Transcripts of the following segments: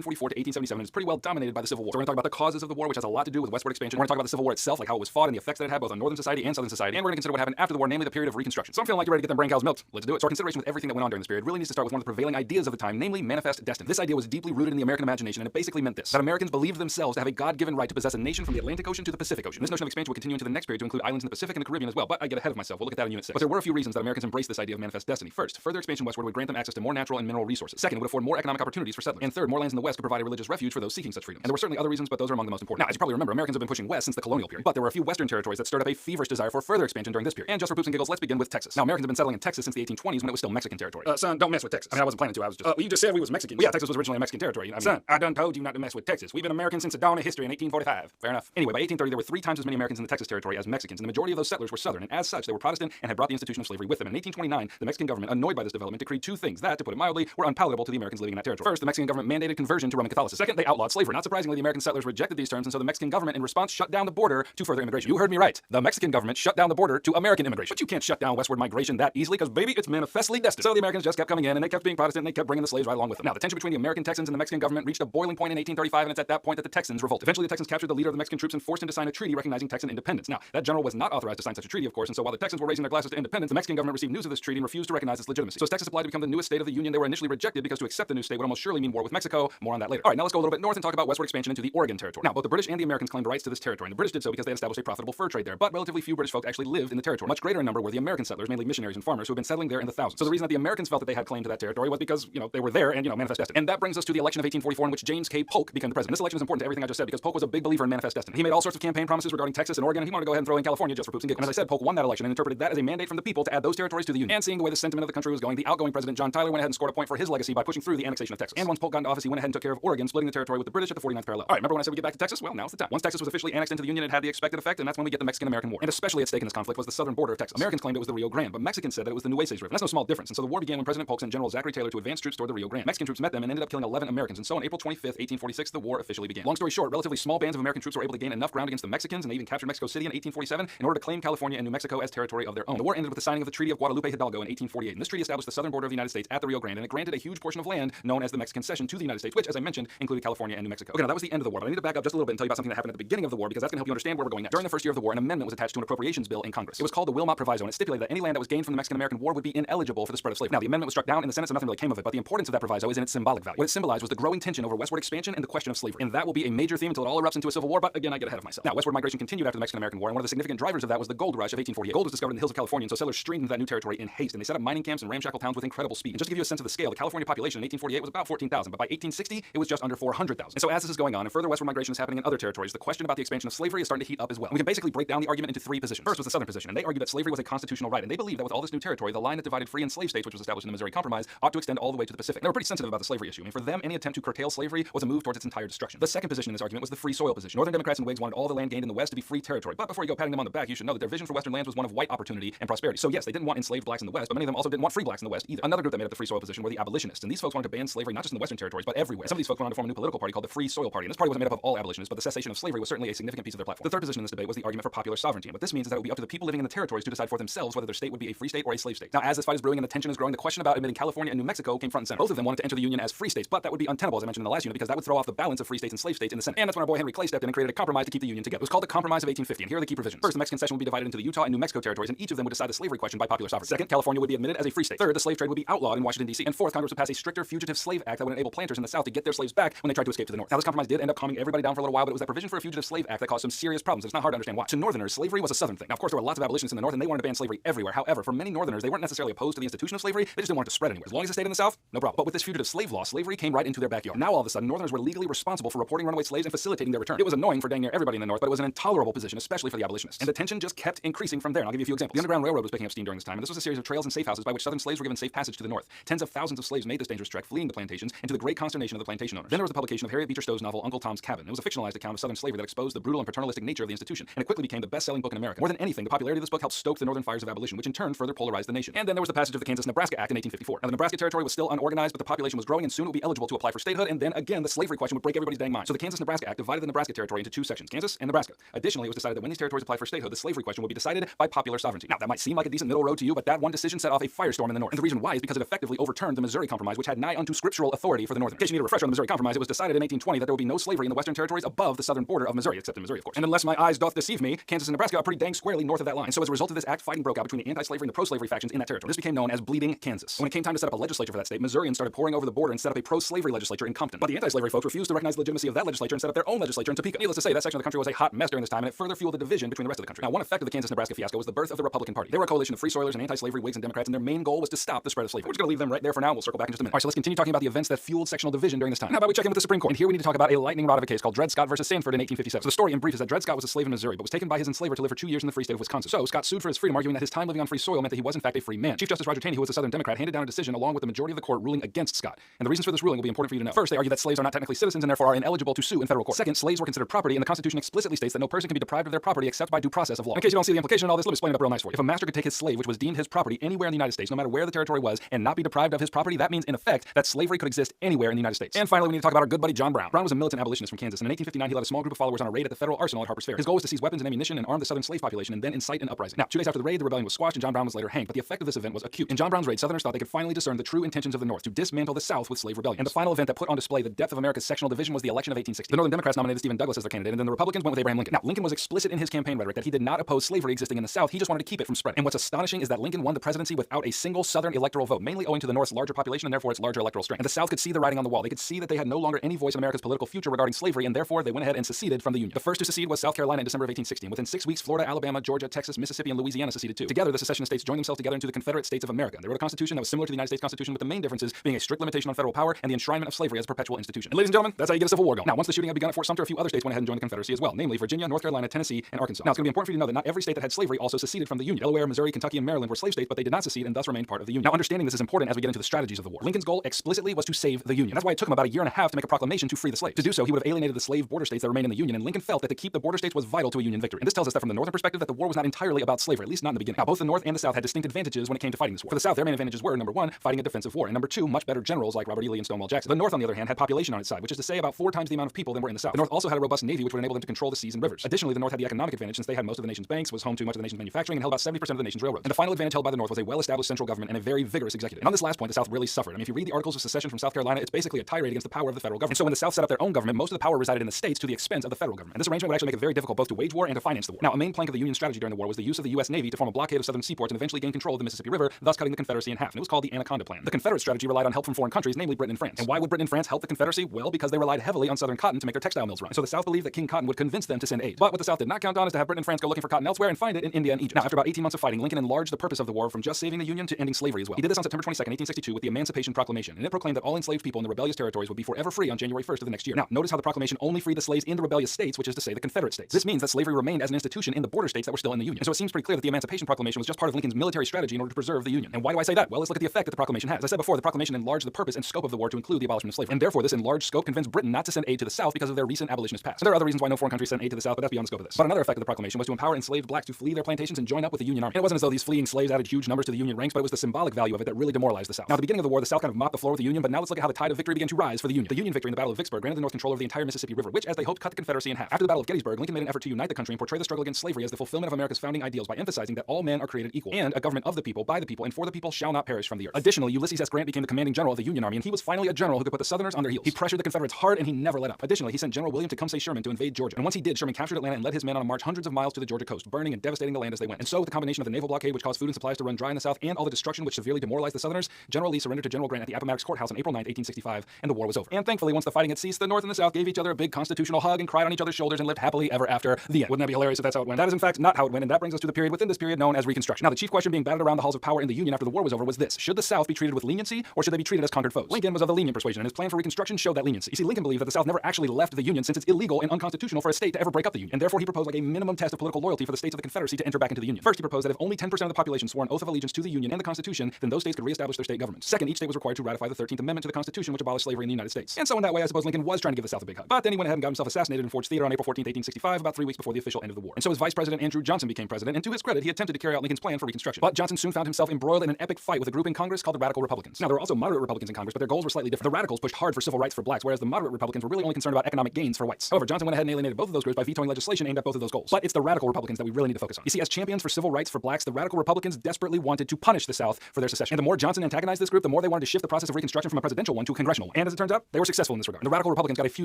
1844 to 1877 is pretty well dominated by the Civil War. So we're going to talk about the causes of the war, which has a lot to do with westward expansion. We're going to talk about the Civil War itself, like how it was fought and the effects that it had both on Northern society and Southern society. And we're going to consider what happened after the war, namely the period of Reconstruction. So I'm feeling like you're ready to get them brain cows milked. Let's do it. So our consideration with everything that went on during this period really needs to start with one of the prevailing ideas of the time, namely manifest destiny. This idea was deeply rooted in the American imagination, and it basically meant this: that Americans believed themselves to have a God-given right to possess a nation from the Atlantic Ocean to the Pacific Ocean. This notion of expansion will continue into the next period to include islands in the Pacific and the Caribbean as well, but I get ahead of myself. We'll look at that in Unit 6. But there were a few reasons that Americans embraced this idea of manifest destiny. First, further expansion westward would grant them access to more natural and mineral resources. Second, it would afford more economic opportunities for settlers. And third, more lands in the West could provide a religious refuge for those seeking such freedom. And there were certainly other reasons, but those are among the most important. Now, as you probably remember, Americans have been pushing west since the colonial period, but there were a few western territories that stirred up a feverish desire for further expansion during this period. And just for poops and giggles, let's begin with Texas. Now, Americans have been settling in Texas since the 1820s when it was still Mexican territory. Son, don't mess with Texas. I mean, I wasn't planning to. I was just. Well, you just said we was Mexicans. Well, yeah, Texas was originally a Mexican territory. Son, I done told you not to mess with Texas. We've been Americans since the dawn of history in 1845. Fair enough. Anyway, by 1830, there were 3 times as many Americans in the Texas territory as Mexicans, and the majority of those settlers were Southern, and as such, they were Protestant and had brought the institution of slavery with them. In 1829, the Mexican government, annoyed by this development, decreed 2 things that, to put it mildly, were unpalatable to the Americans living in that territory. First, the Mexican government mandated conversion to Roman Catholicism. Second, they outlawed slavery. Not surprisingly, the American settlers rejected these terms, and so the Mexican government, in response, shut down the border to further immigration. You heard me right. The Mexican government shut down the border to American immigration. But you can't shut down westward migration that easily, because baby, it's manifestly destined. So the Americans just kept coming in, and they kept being Protestant, and they kept bringing the slaves right along with them. Now, the tension between the American Texans and the Mexican government reached a boiling point in 1835, and it's at that point that the Texans revolted. Eventually, the Texans captured the leader of the Mexican troops and forced him to sign a treaty recognizing Texan independence. Now, that general was not authorized to sign such a treaty, of course, and so while the Texans were raising their glasses to independence, the Mexican government received news of this treaty and refused to recognize its legitimacy. So as Texas applied to become the newest state of the Union, they were initially rejected because to accept the new state would almost surely mean war with Mexico. More on that later. All right, now let's go a little bit north and talk about westward expansion into the Oregon territory. Now, both the British and the Americans claimed rights to this territory, and the British did so because they had established a profitable fur trade there, but relatively few British folk actually lived in the territory. Much greater in number were the American settlers, mainly missionaries and farmers, who had been settling there in the thousands. So the reason that the Americans felt that they had claim to that territory was because, they were there and, manifest destiny. And that brings us to the election of 1844 in which James K. Polk became the president. This election is important to everything I just said because Polk was a big believer in manifest destiny. He made all sorts of campaign promises regarding Texas and Oregon, and he wanted to go ahead and throw in California just for poops and giggles. And as I said, Polk won that election and interpreted that as a mandate from the people to add those territories to the Union. And seeing the way the sentiment of the country was going, the outgoing president John Tyler went ahead and scored a point for his legacy by pushing through the annexation of Texas. And once Polk got into office, he went ahead and took care of Oregon, splitting the territory with the British at the 49th parallel. All right, remember when I said we get back to Texas? Well, now's the time. Once Texas was officially annexed into the Union, it had the expected effect, and that's when we get the Mexican-American War. And especially at stake in this conflict was the southern border of Texas. Americans claimed it was the Rio Grande, but Mexicans said that it was the Nueces River. And that's no small difference. And so the war began when President Polk sent General Zachary Taylor to advance troops toward the Rio Grande. Mexican troops met them and ended up killing 11 Americans. And so on April 25th, 1846, the war officially began. Long story short, relatively small bands of American troops were able to gain enough ground against the Mexicans, and they even captured Mexico City in 1847 in order to claim California and New Mexico as territory of their own. The war ended with the signing of the Treaty of Guadalupe Hidalgo in 1848. And this treaty established the southern border of the United States at the Rio Grande, and it granted a huge portion of land known as the Mexican Cession to the United States, which, as I mentioned, included California and New Mexico. Okay, now that was the end of the war, but I need to back up just a little bit and tell you about something that happened at the beginning of the war because that's going to help you understand where we're going next. During the first year of the war, an amendment was attached to an appropriations bill in Congress. It was called the Wilmot Proviso, and it stipulated that any land that was gained from the Mexican-American War would be ineligible for the spread of slavery. Now, the amendment was struck down in the Senate, so nothing really came of it, but the importance of that proviso is in its symbolic value. What it symbolized was the growing tension over westward expansion and the question of slavery. And that will be a major theme until it all erupts into a civil war, but again, I get ahead of myself. Now, westward migration continued after the Mexican-American War, and one of the significant drivers of that was the gold rush of 1848. Gold was discovered in the hills of California, and so settlers streamed into that new territory in haste, and they set up mining camps and ramshackle towns with incredible speed. And just to give you a sense of the scale, the California population in 1848 was about 14,000, but by 1860, it was just under 400,000. And so as this is going on, and further westward migration is happening in other territories, the question about the expansion of slavery is starting to heat up as well. And we can basically break down the argument into 3 positions. First was the southern position, and they argued that slavery was a constitutional right, and they believed that with all this new territory, the line that divided free and slave states, which was established in the Missouri Compromise, ought to extend all the way to the Pacific. They were pretty sensitive about the slavery issue, and for them, any attempt to curtail slavery was a move towards its entire destruction. The second position in this argument was the free soil position. Northern Democrats and Whigs wanted all the land gained in the West to be free territory, but before you go patting them on the back, you should know that their vision for Western lands was one of white opportunity and prosperity. So yes, they didn't want enslaved blacks in the West, but many of them also didn't want free blacks in the West either. Another group that made up the free soil position were the abolitionists, and these folks wanted to ban slavery not just in the Western territories, but everywhere. Some of these folks went on to form a new political party called the Free Soil Party, and this party wasn't made up of all abolitionists, but the cessation of slavery was certainly a significant piece of their platform. The third position in this debate was the argument for popular sovereignty, and what this means is that it would be up to the people living in the territories to decide for themselves whether their state would be a free state or a slave state. Now, as this fight is brewing and the tension is growing, the question about admitting California and New Mexico came front and center. Both of them wanted to enter the Union as free states, but that would be untenable, as I mentioned in the last unit, because that would throw off the balance of free states and slave states in the Senate. And that's when our boy Henry Clay stepped in and created a compromise to keep the Union together. It was called the Compromise of 1850, and here are the key provisions. First, the Mexican Cession would be divided into the Utah and New Mexico territories, and each of them would decide the slavery question by popular sovereignty. Second, California would be admitted as a free state. Third, the slave trade would be outlawed in Washington, D.C. And fourth, Congress would pass a stricter Fugitive Slave Act that would enable planters in the South to get their slaves back when they tried to escape to the North. Now, this compromise did end up calming everybody down for a little while, but it was that provision for a Fugitive Slave Act that caused some serious problems. It's not hard to understand why. To Northerners, slavery was a Southern thing. Now, of course, there were lots of abolitionists in the North, and they wanted to ban slavery everywhere. However, for many Northerners, they weren't necessarily opposed to the institution of slavery. They just didn't want it to spread anywhere. As long as it stayed in the South, no problem. But with this fugitive slave law, slavery came right into their backyard. Now, all of a sudden, Northerners were legally responsible for reporting runaway slaves and facilitating their return. It was annoying for dang near everybody in the North, but it was an intolerable position, especially for the abolitionists. And the tension just kept increasing from there. And I'll give you a few examples. The Underground Railroad was picking up steam during this time, and this was a series of trails and safe houses by which Southern slaves were given safe passage to the North. Tens of thousands of slaves made this dangerous trek, fleeing the plantations, and to the great consternation of the plantation owners. Then there was the publication of Harriet Beecher Stowe's novel Uncle Tom's Cabin. It was a fictionalized account of Southern slavery that exposed the brutal and paternalistic nature of the institution, and it quickly became the best-selling book in America. More than anything, the popularity of this book helped stoke the Northern fires of abolition, which in turn further polarized the nation. And then there was the passage of the Kansas-Nebraska Act in 1854. Now, the Nebraska territory was still unorganized, but the population was growing, and soon it would be eligible to apply for statehood, and then again, the slavery question would break everybody's dang mind. So the Kansas-Nebraska Act divided the Nebraska territory into 2 sections, Kansas and Nebraska. Additionally, it was decided that when these territories applied for statehood, the slavery question would be decided by popular sovereignty. Now, that might seem like a decent middle road to you, but that one decision set off a firestorm in the North. And the reason why is because it effectively overturned the Missouri Compromise, which had nigh unto scriptural authority for the Northerners. In case you need a refresher on the Missouri Compromise, it was decided in 1820 that there would be no slavery in the western territories above the southern border of Missouri, except in Missouri, of course. And unless my eyes doth deceive me, Kansas and Nebraska are pretty dang squarely north of that line. And so as a result of this act, fighting broke out between the anti-slavery and the pro-slavery factions in that territory. This became known as Bleeding Kansas. When it came time to set up a legislature for that state, Missourians started pouring over the border and set up a pro-slavery legislature in Compton. But the anti-slavery folks refused to recognize the legitimacy of that legislature and set up their own legislature in Topeka. Needless to say, that section of the country was a hot mess during this time, and it further fueled the division between the rest of the country. Now, one effect of the Kansas-Nebraska fiasco was the birth of the Republican Party. They were a coalition of free soilers and anti-slavery Whigs and Democrats, and their main goal was to stop the spread of slavery. We're just going to leave them right there for now. We'll circle back in just a minute. All right, so let's continue talking about the events that fueled sectional division during this time. How about we check in with the Supreme Court? And here we need to talk about a lightning rod of a case called Dred Scott versus Sanford in 1857. So the story in brief is that Dred Scott was a slave in Missouri, but was taken by his enslaver to live for 2 years in the free state of Wisconsin. So Scott sued for his freedom, arguing that his time living on free soil meant that he was in fact a free man. Chief Justice Roger Taney, who was a Southern Democrat, handed down a decision along with the majority of the court ruling against Scott. And the reasons for this ruling will be important for you to know. First, they argue that slaves are not technically citizens and therefore are ineligible to sue in federal court. Second, slaves were considered property, and the Constitution explicitly states that no person can be deprived of their property except by due process of law. In case you don't see the implication in all this, let me explain it up real nice for you. If a master could take his slave, which was deemed his property, anywhere in the United States, no matter where the territory was, and not be deprived of his property, that means in effect that slavery could exist anywhere in the United States. And finally, we need to talk about our good buddy John Brown. Brown was a militant abolitionist from Kansas, and in 1859 he led a small group of followers on a raid at the federal arsenal at Harper's Ferry. His goal was to seize weapons and ammunition and arm the southern slave population and then incite an uprising. Now, 2 days after the raid, the rebellion was squashed and John Brown was later hanged, but the effect of this event was acute. In John Brown's raid, Southerners thought they could finally discern the true intentions of the North to dismantle the South with slave rebellion. And the final event that put on display the depth of America's sectional division was the election of 1860. The Northern Democrats nominated Stephen Douglas as their candidate, and then the Republicans went with Abraham Lincoln. Now, Lincoln was explicit in his campaign rhetoric that he did not oppose slavery existing in the South, he just wanted to keep it from spreading. And what's astonishing is that Lincoln won the presidency without a single Southern electoral vote, mainly owing to the North's larger population and therefore its larger electoral strength. And the South could see the writing on the wall. They could see that they had no longer any voice in America's political future regarding slavery, and therefore they went ahead and seceded from the Union. The first to secede was South Carolina in December of 1860. And within 6 weeks, Florida, Alabama, Georgia, Texas, Mississippi, and Louisiana seceded too. Together, the secession states joined themselves together into the Confederate States of America. They wrote a constitution that was similar to the United States Constitution, with the main differences being a strict limitation on federal power and the enshrinement of slavery as a perpetual institution. And ladies and gentlemen, that's how you get a civil war going. Now, once the shooting had begun at Fort Sumter, a few other states went ahead and joined the Confederacy as well, namely Virginia, North Carolina, Tennessee, and Arkansas. Now, it's going to be important for you to know that not every state that had slavery also seceded from the Union. Delaware, Missouri, Kentucky, and Maryland were slave states, but they did not secede and thus remained part of the Union. Now, understanding this is important as we get into the strategies of the war. Lincoln's goal explicitly was to save the Union. That's why it took him about a year and a half to make a proclamation to free the slaves. To do so, he would have alienated the slave border states that remained in the Union, and Lincoln felt that to keep the border states was vital to a Union victory. And this tells us that from the Northern perspective that the war was not entirely about slavery, at least not in the beginning. Now, both the North and the South had distinct advantages when it came to fighting this war. For the South, their main advantages were, number one, fighting a defensive war, and number two, much better generals like Robert E. Lee and Stonewall Jackson. The North, on the other hand, had population on its side, which is to say about 4 times the amount of people than were in the South. The North also had a robust navy, which would enable them to control the seas and rivers. Additionally, the North had the economic advantage since they had most of the nation's banks, was home to much of the nation's manufacturing, and held about 70% of the nation's railroads. And the final advantage held by the North was a well-established central government and a very vigorous executive. And on this last point, the South really suffered. I mean, if you read the Articles of Secession from South Carolina, it's basically a tirade against the power of the federal government. And so when the South set up their own government, most of the power resided in the states to the expense of the federal government. And this arrangement would actually make it very difficult both to wage war and to finance the war. Now, a main plank of the Union strategy during the war was the use of the U.S. Navy to form a blockade of southern seaports and eventually gain control of the Mississippi River, thus cutting the Confederacy in half. And it was called the Anaconda Plan. The Confederate strategy relied on help from foreign countries, namely Britain and France. And why would Britain and France help the Confederacy? Well, because they relied heavily on southern cotton to make their textile mills run. And so the South believed that King Cotton would convince them to send aid. But what the South did not count on is to have Britain and France go looking for cotton elsewhere and find it in India and Egypt. Now, after about 18 months of fighting, Lincoln enlarged the purpose of the war from just saving the Union to ending slavery as well. He did this on September 22nd, 1862 with the Emancipation Proclamation, and it proclaimed that all enslaved people in the rebellious territories would be forever free on January 1st of the next year. Now, notice how the proclamation only freed the slaves in the rebellious states, which is to say the Confederate states. This means that slavery remained as an institution in the border states that were still in the Union. And so it seems pretty clear that the Emancipation Proclamation was just part of Lincoln's military strategy in order to preserve the Union. And why do I say that? Well, let's look at the effect that the proclamation has. As I said before, the proclamation enlarged the purpose and scope of the war to include the abolishment of slavery. And therefore, this enlarged scope convinced Britain not to send aid to the South because of their recent abolitionist past. And there are other reasons why no foreign countries sent aid to the South, but that's beyond the scope of this. But another effect of the proclamation was to empower enslaved blacks to flee their plantations and join up with the Union Army. And it wasn't as though these fleeing slaves added huge numbers to the Union ranks, but it was the symbolic value of it that really demoralized the South. Now, at the beginning of the war, the South kind of mopped the floor with the Union, but now let's look at how the tide of victory began to rise for the Union. The Union victory in the Battle of Vicksburg granted the North control over the entire Mississippi River, which, as they hoped, cut the Confederacy in half. After the Battle of Gettysburg, Lincoln made an effort to unite the country and portray the struggle against slavery as the fulfillment of America's founding ideals by emphasizing that all men are created equal and a government of the people, by the people, and for the people shall not perish from the earth. Additionally, Ulysses S. Grant became the commanding general of the Union Army, and he was finally a general who could put the Southerners on their heels. He pressured the Confederates hard, and he never let up. Additionally, he sent General William Tecumseh Sherman to invade Georgia, and once he did, Sherman captured Atlanta and led his men on a march hundreds of miles to the Georgia coast, burning and devastating the land as they went. And so, with the combination of the naval blockade, which caused food and supplies to run dry in the South, and all the destruction which severely demoralized the Southerners, General Lee surrendered to General Grant at the Appomattox Courthouse on April 9, 1865, and the war was over. And thankfully, once the fighting had ceased, the North and the South gave each other a big constitutional hug and cried on each other's shoulders and lived happily ever after the end. Wouldn't that be hilarious if that's how it went? That is in fact not how it went, and that brings us to the period within this period known as Reconstruction. Now, the chief question being batted around the halls of power in the Union after the war was over was this: should the South be treated with leniency, or should they be treated as conquered foes? Lincoln was of the lenient persuasion, and his plan for Reconstruction showed that leniency. You see, Lincoln believed that the South never actually left the Union since it's illegal and unconstitutional for a state to ever break up the Union, and therefore he proposed like a minimum test of political loyalty for the states of the Confederacy to enter back into the Union. First, he proposed that if only 10% of the population swore an oath of allegiance to the Union and the Constitution, then those states could reestablish their state governments. Second, each state was required to ratify the 13th Amendment to the Constitution, which abolished slavery in the United States. And so in that way, I suppose Lincoln was trying to give the South a big hug. But then he went ahead and got himself assassinated in Ford's Theater on April 14, 1865, about 3 weeks before the official end of the war. And so his vice president Andrew Johnson became president, and to his credit, he attempted to carry out Lincoln's plan for Reconstruction. But Johnson soon found himself embroiled in an epic fight with a group in Congress called the Radical Republicans. Now, there were also moderate Republicans in Congress, but their goals were slightly different. The Radicals pushed hard for civil rights for blacks, whereas the moderate Republicans were really only concerned about economic gains for whites. However, Johnson went ahead and alienated both of those groups by vetoing legislation aimed at both of those goals. But it's the Radical Republicans that we really need to focus on. You see, as champions for civil rights for blacks, the Radical Republicans desperately wanted to punish the South for their secession. And the more Johnson antagonized this group, the more they wanted to shift the process of Reconstruction from a presidential one to a congressional one. one. And as it turns out, they were successful in this regard. And the radical Republicans got a few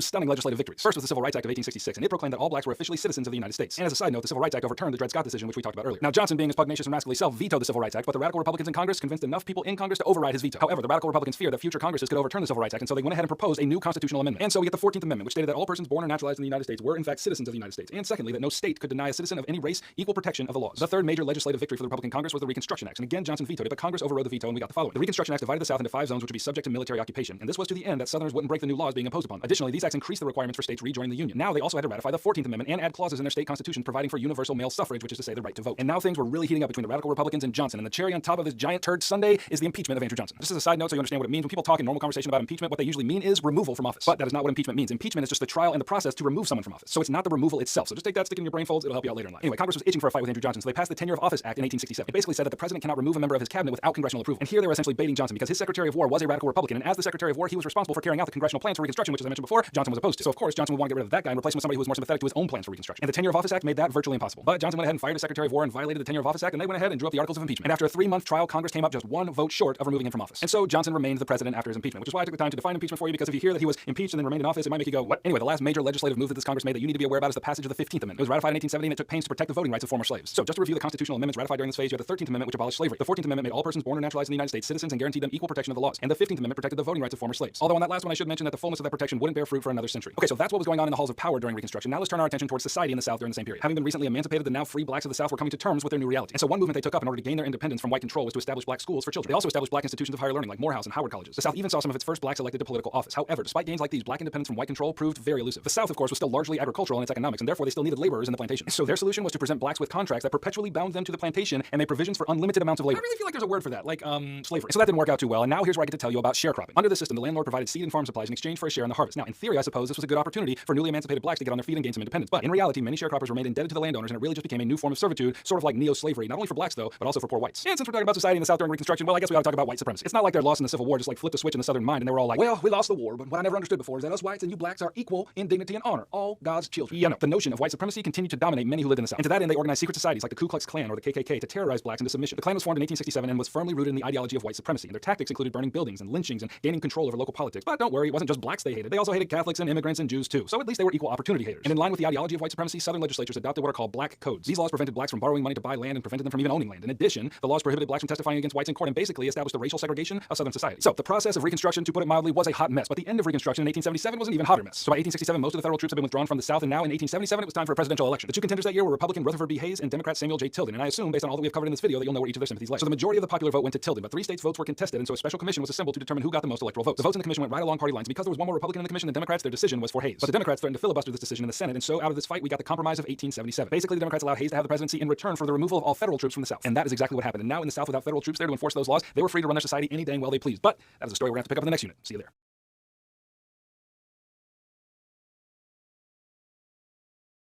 stunning legislative victories. First was the Civil Rights Act of 1866, and it proclaimed that all blacks were officially citizens of the United States. And as a side note, the Civil Rights Act overturned the Dred Scott decision, which we talked about earlier. Now, Johnson, being as pugnacious and rascally self, vetoed the Civil Rights Act, but the radical Republicans in Congress convinced enough people in Congress to override his veto. However, the radical Republicans feared that future Congresses could overturn the Civil Rights Act, and so they went ahead and proposed a new constitutional amendment. And so we get the 14th Amendment, which stated that all persons born or naturalized in the United States were in fact citizens of the United States. And secondly, that no state could deny a citizen of any race equal protection of the laws. The third major legislative victory for the Republican Congress was the Reconstruction Act. And again, Johnson vetoed it, but Congress overrode the veto, and we got the following. The Reconstruction Act divided the South into 5 zones which would be subject to military occupation. And this was to the end that Southerners wouldn't break the new laws being imposed upon them. Additionally, these acts increased the requirements for states rejoining the Union. Now they also had to ratify the 14th Amendment and add clauses in their state constitutions providing for universal male suffrage, which is to say the right to vote. And now things were really heating up between the radical Republicans and Johnson, and the cherry on top of this giant turd sundae is the impeachment of Andrew Johnson. Just as a side note so you understand what it means, when people talk in normal conversation about impeachment, what they usually mean is removal from office. But that is not what impeachment means. Impeachment is just the trial and the process to remove someone from office. So it's not the removal itself. So just take that, stick it in your brain folds, it'll help you out later in life. Anyway, Congress was itching for a fight with Andrew Johnson, so they passed the Tenure of Office Act in 1867. It basically said that the president cannot remove a member of his cabinet without congressional approval. And here they were essentially baiting Johnson because his Secretary of War was a radical Republican, and as the Secretary of War, he was responsible for carrying out the congressional plans for Reconstruction, which, as I mentioned before, Johnson was opposed to. So of course, Johnson would want to get rid of that guy and replace him with somebody who was more sympathetic to his own plans for Reconstruction. And the Tenure of Office Act made that virtually impossible. But Johnson went ahead and fired his Secretary of War and violated the Tenure of Office Act, and they went ahead and drew up the Articles of Impeachment. And after a 3-month trial, Congress came up just 1 vote short of removing him from office. And so Johnson remained the president after his impeachment, which is why I took the time to define impeachment for you, because if you hear that he was impeached and then remained in office, it might make you go, what? Anyway, the last major legislative move that this Congress made that you need to be aware about is the passage of the 15th Amendment. It was ratified in 1870 and it took pains to protect the voting rights of former slaves. So just to review the constitutional amendments ratified during this phase, you have the 13th Amendment, which abolished slavery. The 14th Amendment made all persons born or naturalized in the United States citizens and guaranteed them equal protection of the laws. And the 15th Amendment protected the voting rights of former slaves. Although on that last one, I should mention that the fullness of that protection wouldn't bear fruit for another century. Okay, so that's what was going on in the halls of power during Reconstruction. Now let's turn our attention towards society in the South during the same period. Having been recently emancipated, the now free blacks of the South were coming to terms with their new reality. And so one movement they took up in order to gain their independence from white control was to establish black schools for children. They also established black institutions of higher learning like Morehouse and Howard colleges. The South even saw some of its first blacks elected to political office. However, despite gains like these, black independence from white control proved very elusive. The South, of course, was still largely agricultural in its economics, and therefore they still needed laborers in the plantation. So their solution was to present blacks with contracts that perpetually bound them to the plantation and made provisions for unlimited amounts of labor. I really feel like there's a word for that, like slavery. So that didn't work out too well, and now here's where I get to tell you about sharecropping. Under the system, the landlord provided seed and farm supplies in exchange for a share in the harvest. Now, in theory, I suppose this was a good opportunity for newly emancipated blacks to get on their feet and gain some independence. But in reality, many sharecroppers remained indebted to the landowners, and it really just became a new form of servitude, sort of like neo-slavery, not only for blacks though, but also for poor whites. And since we're talking about society in the South during Reconstruction, well, I guess we ought to talk about white supremacy. It's not like their loss in the Civil War just like flipped a switch in the Southern mind, and they were all like, well, we lost the war, but what I never understood before is that us whites and you blacks are equal in dignity and honor, all God's children. Yeah, no, the notion of white supremacy continued to dominate many who lived in the South. And to that end, they organized secret societies like the Ku Klux Klan or the KKK to terrorize blacks into submission. The Klan was formed in 1867 and was firmly rooted in the ideology of white supremacy. And their tactics included burning buildings and lynchings and gaining control over local politics. But don't worry, it wasn't just blacks they hated. They also hated Catholics and immigrants and Jews too. So at least they were equal opportunity haters. And in line with the ideology of white supremacy, Southern legislatures adopted what are called black codes. These laws prevented blacks from borrowing money to buy land and prevented them from even owning land. In addition, the laws prohibited blacks from testifying against whites in court and basically established the racial segregation of Southern society. So the process of Reconstruction, to put it mildly, was a hot mess. But the end of Reconstruction in 1877 was an even hotter mess. So by 1867, most of the federal troops had been withdrawn from the South, and now in 1877, it was time for a presidential election. The two contenders that year were Republican Rutherford B. Hayes and Democrat Samuel J. Tilden. And I assume, based on all that we have covered in this video, that you'll know where each of their sympathies lay. So the majority of the popular vote went to Tilden, but 3 states' votes were contested, and so a special commission was assembled to determine who got the most electoral votes. The votes in the commission went right along party lines. Because there was one more Republican in the commission than Democrats, their decision was for Hayes. But the Democrats threatened to filibuster this decision in the Senate, and so out of this fight, we got the Compromise of 1877. Basically, the Democrats allowed Hayes to have the presidency in return for the removal of all federal troops from the South. And that is exactly what happened. And now in the South, without federal troops there to enforce those laws, they were free to run their society any dang well they pleased. But that is a story we're going to have to pick up in the next unit. See you there.